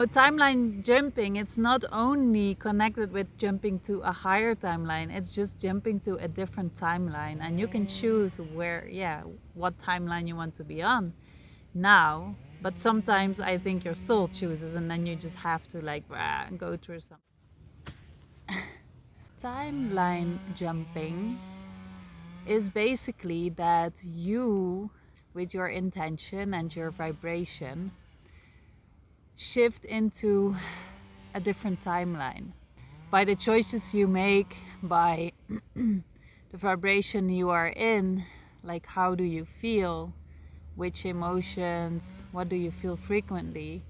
So timeline jumping, it's not only connected with jumping to a higher timeline, it's just jumping to a different timeline. And you can choose what timeline you want to be on now. But sometimes I think your soul chooses, and then you just have to go through some. Timeline jumping is basically that you, with your intention and your vibration, shift into a different timeline by the choices you make, by the vibration you are in. Like, how do you feel, which emotions, what do you feel frequently.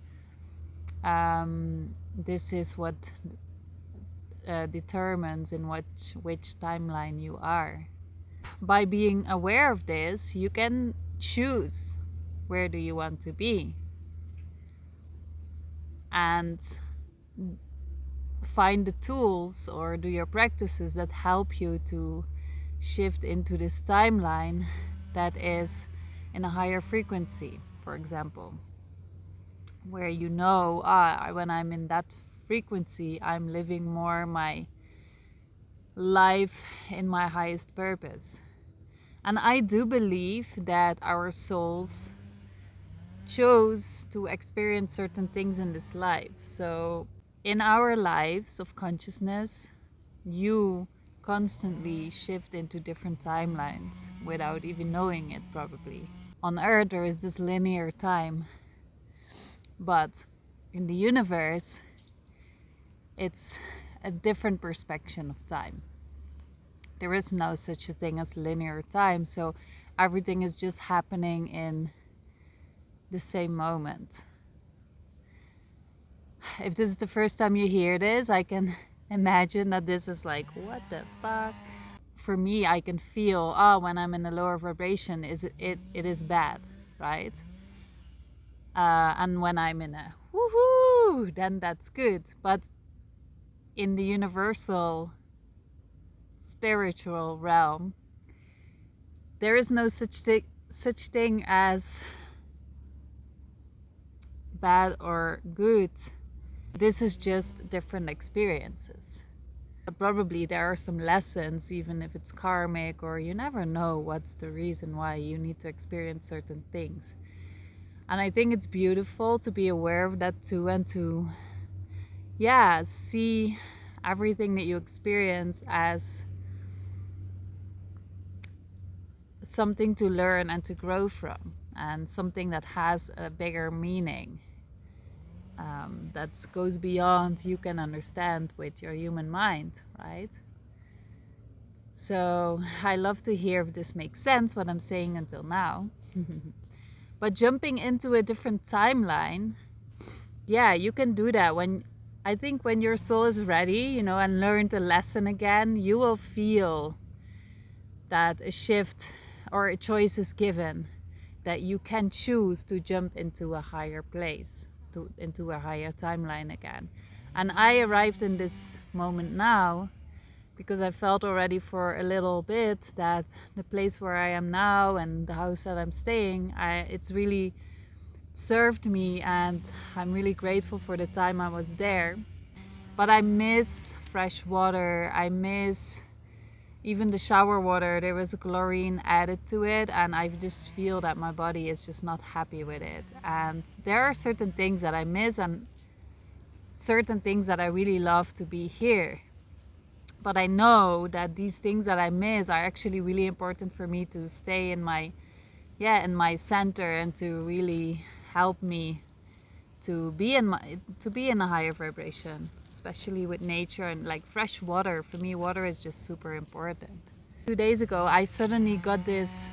This is what determines in which timeline you are. By being aware of this, you can choose where do you want to be and find the tools or do your practices that help you to shift into this timeline that is in a higher frequency, for example, where when I'm in that frequency, I'm living more my life in my highest purpose. And I do believe that our souls chose to experience certain things in this life. So in our lives of consciousness, you constantly shift into different timelines without even knowing it, probably. On Earth, there is this linear time, but in the universe, it's a different perspective of time. There is no such a thing as linear time, so everything is just happening in the same moment. If this is the first time you hear this, I can imagine that this is like, what the fuck? For me, I can feel, when I'm in a lower vibration, it is bad, right? And when I'm in a woohoo, then that's good. But in the universal spiritual realm, there is no such thing as bad or good. This is just different experiences. Probably there are some lessons, even if it's karmic, or you never know what's the reason why you need to experience certain things. And I think it's beautiful to be aware of that too, and to see everything that you experience as something to learn and to grow from, and something that has a bigger meaning. That goes beyond you can understand with your human mind, right? So I love to hear if this makes sense, what I'm saying until now. But jumping into a different timeline, you can do that when your soul is ready, and learned a lesson again. You will feel that a shift or a choice is given, that you can choose to jump into a higher place, into a higher timeline again. And I arrived in this moment now because I felt already for a little bit that the place where I am now and the house that I'm staying, it's really served me, and I'm really grateful for the time I was there. But I miss fresh water. I miss even the shower water. There was a chlorine added to it, and I just feel that my body is just not happy with it. And there are certain things that I miss and certain things that I really love to be here. But I know that these things that I miss are actually really important for me to stay in my center, and to really help me to be in a higher vibration, especially with nature and like fresh water. For me, water is just super important. 2 days ago, I suddenly got this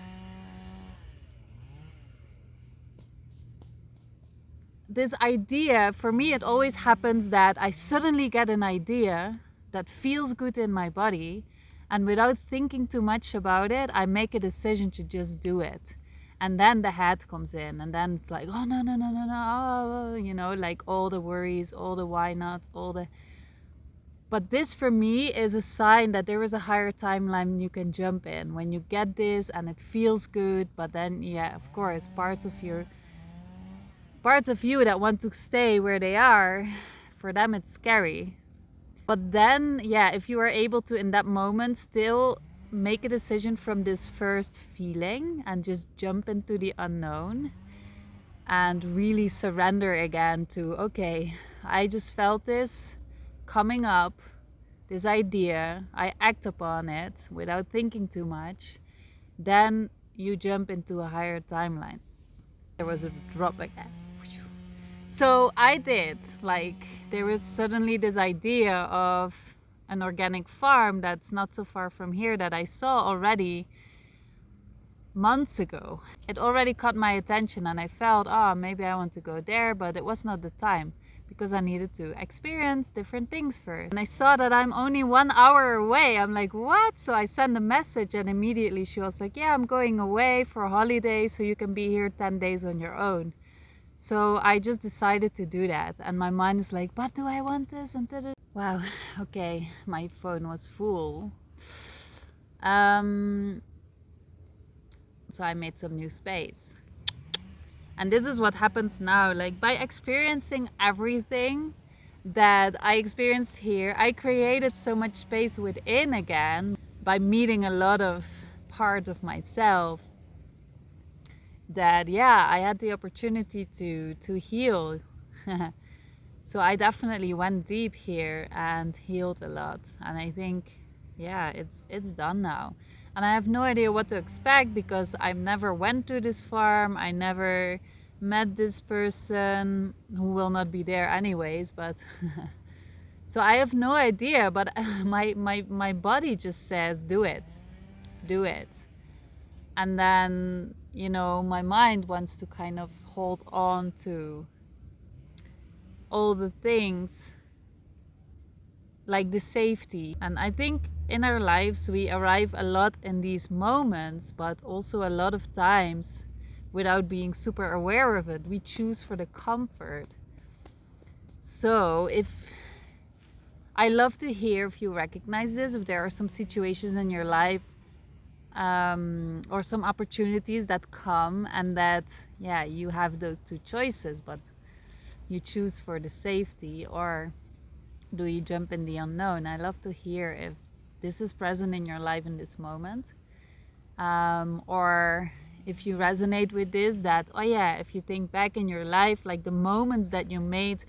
idea. For me, it always happens that I suddenly get an idea that feels good in my body, and without thinking too much about it, I make a decision to just do it. And then the head comes in, and then it's like, oh, no, no, no, no, no, like all the worries, all the why nots, But this for me is a sign that there is a higher timeline you can jump in. When you get this and it feels good, but then, of course, parts parts of you that want to stay where they are, for them it's scary. But then, yeah, if you are able to in that moment still make a decision from this first feeling and just jump into the unknown and really surrender again to, okay, I just felt this coming up, this idea, I act upon it without thinking too much, then you jump into a higher timeline. There was a drop again. So I did, like, there was suddenly this idea of an organic farm that's not so far from here that I saw already months ago. It already caught my attention and I felt, oh, maybe I want to go there, but it was not the time because I needed to experience different things first. And I saw that I'm only 1 hour away. I'm like, what? So I sent a message and immediately she was like, yeah, I'm going away for a holiday so you can be here 10 days on your own. So I just decided to do that. And my mind is like, but do I want this? And wow, okay, my phone was full. So I made some new space. And this is what happens now. Like, by experiencing everything that I experienced here, I created so much space within again by meeting a lot of part of myself that, yeah, I had the opportunity to heal. So I definitely went deep here and healed a lot. And I think, yeah, it's done now. And I have no idea what to expect because I never went to this farm. I never met this person who will not be there anyways. But so I have no idea. But my body just says, do it. Do it. And then, you know, my mind wants to kind of hold on to all the things like the safety. And I think in our lives we arrive a lot in these moments, but also a lot of times without being super aware of it, we choose for the comfort. So if I love to hear if you recognize this, if there are some situations in your life or some opportunities that come and that, yeah, you have those two choices, but you choose for the safety, or do you jump in the unknown? I love to hear if this is present in your life in this moment, or if you resonate with this, that, oh yeah, if you think back in your life, like the moments that you made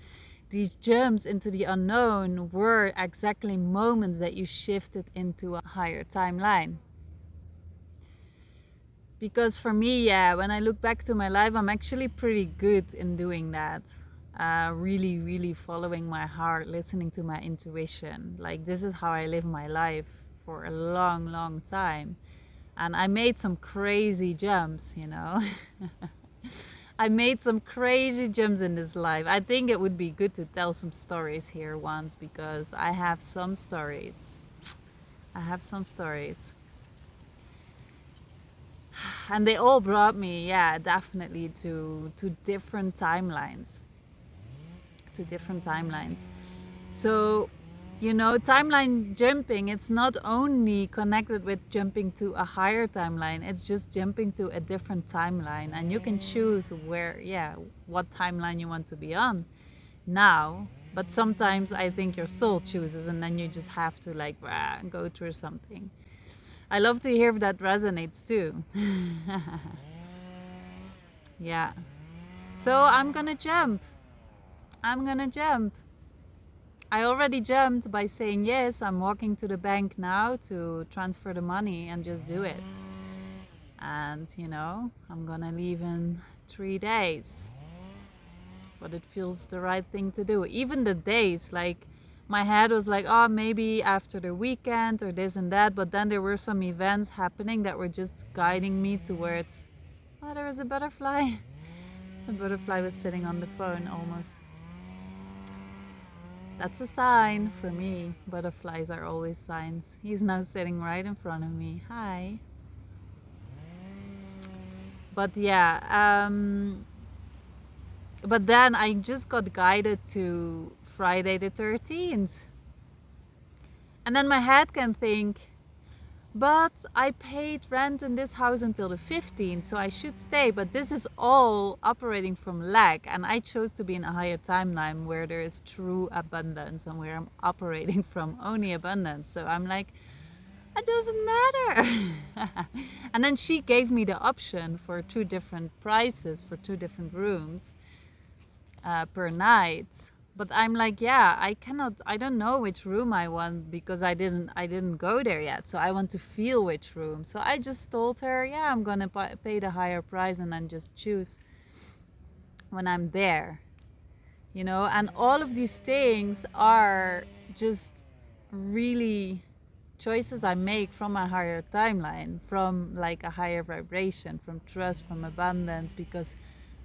these jumps into the unknown were exactly moments that you shifted into a higher timeline. Because for me, yeah, when I look back to my life, I'm actually pretty good in doing that. Really, really following my heart, listening to my intuition. Like, this is how I live my life for a long, long time. And I made some crazy jumps, you know. I made some crazy jumps in this life. I think it would be good to tell some stories here once, because I have some stories. I have some stories. And they all brought me, yeah, definitely to different timelines. To different timelines. So, you know, timeline jumping, it's not only connected with jumping to a higher timeline, it's just jumping to a different timeline. And you can choose where, yeah, what timeline you want to be on now. But sometimes I think your soul chooses, and then you just have to, like, go through something. I love to hear if that resonates too. Yeah. So I'm gonna jump. I'm gonna jump. I already jumped by saying yes. I'm walking to the bank now to transfer the money and just do it. And, you know, I'm gonna leave in 3 days. But it feels the right thing to do. Even the days, like, my head was like, oh, maybe after the weekend or this and that. But then there were some events happening that were just guiding me towards, oh, there was a butterfly. The butterfly was sitting on the phone almost. That's a sign for me. Butterflies are always signs. He's now sitting right in front of me. Hi. But yeah, but then I just got guided to Friday the 13th. And then my head can think, but I paid rent in this house until the 15th, so I should stay. But this is all operating from lack, and I chose to be in a higher timeline where there is true abundance and where I'm operating from only abundance. So I'm like, it doesn't matter. And then she gave me the option for 2 different prices for 2 different rooms per night. But I'm like, yeah, I don't know which room I want because I didn't go there yet. So I want to feel which room. So I just told her, yeah, I'm gonna pay the higher price and then just choose when I'm there. And all of these things are just really choices I make from a higher timeline, from like a higher vibration, from trust, from abundance, because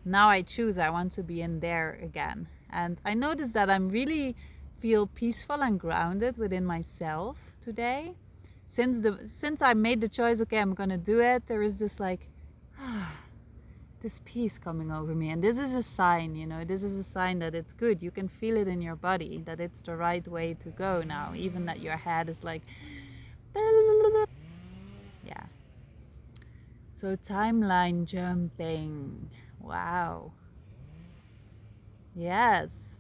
now I choose I want to be in there again. And I notice that I'm really feel peaceful and grounded within myself today. Since I made the choice, okay, I'm gonna do it, there is this like this peace coming over me. And this is a sign, this is a sign that it's good. You can feel it in your body, that it's the right way to go now, even that your head is like yeah. So timeline jumping. Wow. Yes.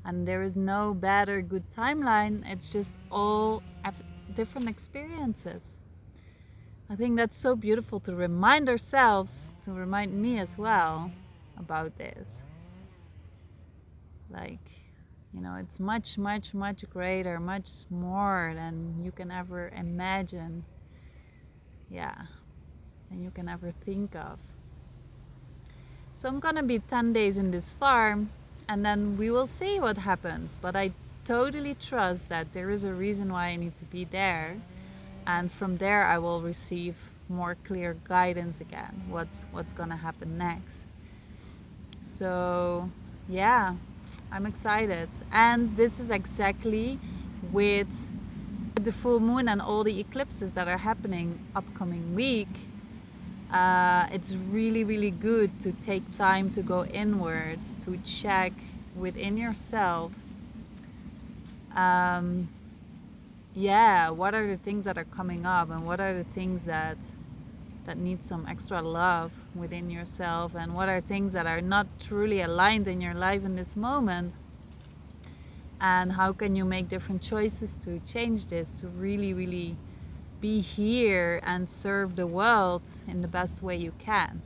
And there is no bad or good timeline. It's just all different experiences. I think that's so beautiful to remind ourselves, to remind me as well about this. Like, it's much, much, much greater, much more than you can ever imagine. Yeah, than you can ever think of. So I'm gonna be 10 days in this farm and then we will see what happens. But I totally trust that there is a reason why I need to be there. And from there I will receive more clear guidance again, what's gonna happen next. So yeah, I'm excited. And this is exactly with the full moon and all the eclipses that are happening upcoming week. It's really, really good to take time to go inwards, to check within yourself. What are the things that are coming up, and what are the things that need some extra love within yourself, and what are things that are not truly aligned in your life in this moment, and how can you make different choices to change this, to really, really be here and serve the world in the best way you can.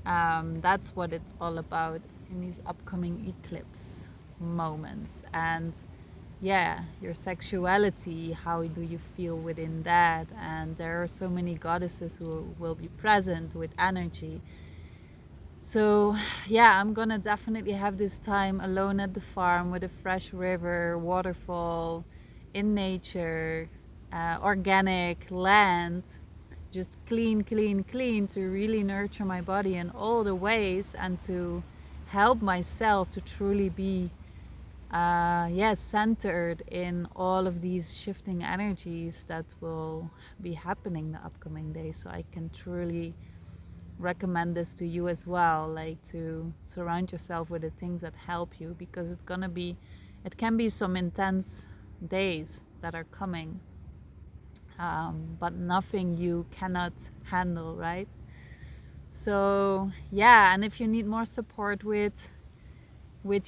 That's what it's all about in these upcoming eclipse moments. And yeah, your sexuality, how do you feel within that? And there are so many goddesses who will be present with energy. So yeah, I'm gonna definitely have this time alone at the farm with a fresh river, waterfall, in nature, organic land, just clean to really nurture my body in all the ways and to help myself to truly be centered in all of these shifting energies that will be happening the upcoming days. So I can truly recommend this to you as well, like to surround yourself with the things that help you, because it can be some intense days that are coming, but nothing you cannot handle, right? So yeah, and if you need more support with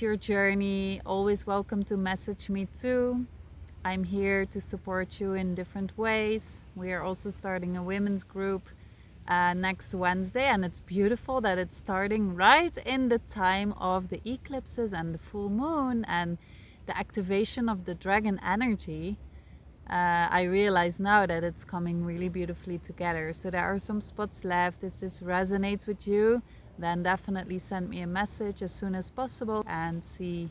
your journey, always welcome to message me too. I'm here to support you in different ways. We are also starting a women's group next Wednesday, and it's beautiful that it's starting right in the time of the eclipses and the full moon and the activation of the dragon energy. I realize now that it's coming really beautifully together. So there are some spots left. If this resonates with you, then definitely send me a message as soon as possible and see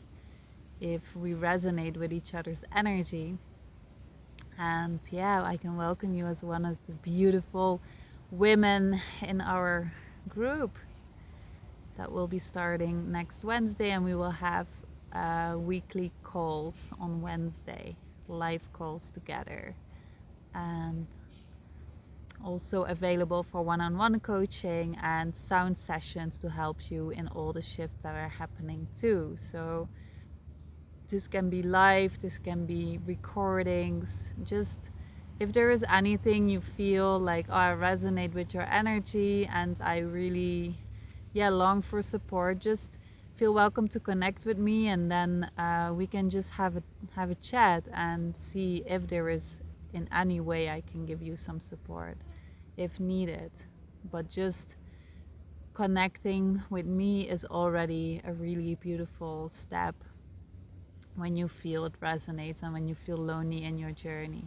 if we resonate with each other's energy. And yeah, I can welcome you as one of the beautiful women in our group that will be starting next Wednesday, and we will have weekly calls on Wednesday, live calls together, and also available for one-on-one coaching and sound sessions to help you in all the shifts that are happening too. So this can be live, this can be recordings. Just if there is anything you feel like, oh, I resonate with your energy and I really, long for support, just feel welcome to connect with me, and then we can just have a chat and see if there is in any way I can give you some support if needed. But just connecting with me is already a really beautiful step when you feel it resonates and when you feel lonely in your journey.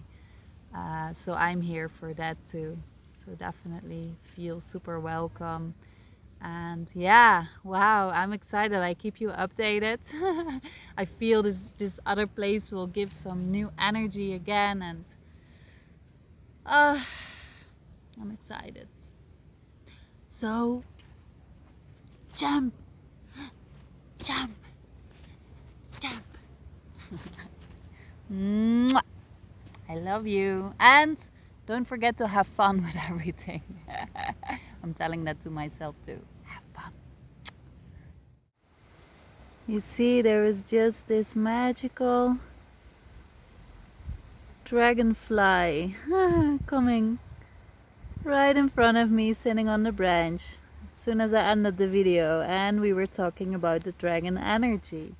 So I'm here for that too. So definitely feel super welcome. And yeah, wow, I'm excited. I keep you updated. I feel this other place will give some new energy again, and I'm excited. So jump, jump, jump. Mwah. I love you, and don't forget to have fun with everything. I'm telling that to myself too. Have fun. You see, there is just this magical dragonfly coming right in front of me, sitting on the branch as soon as I ended the video, and we were talking about the dragon energy.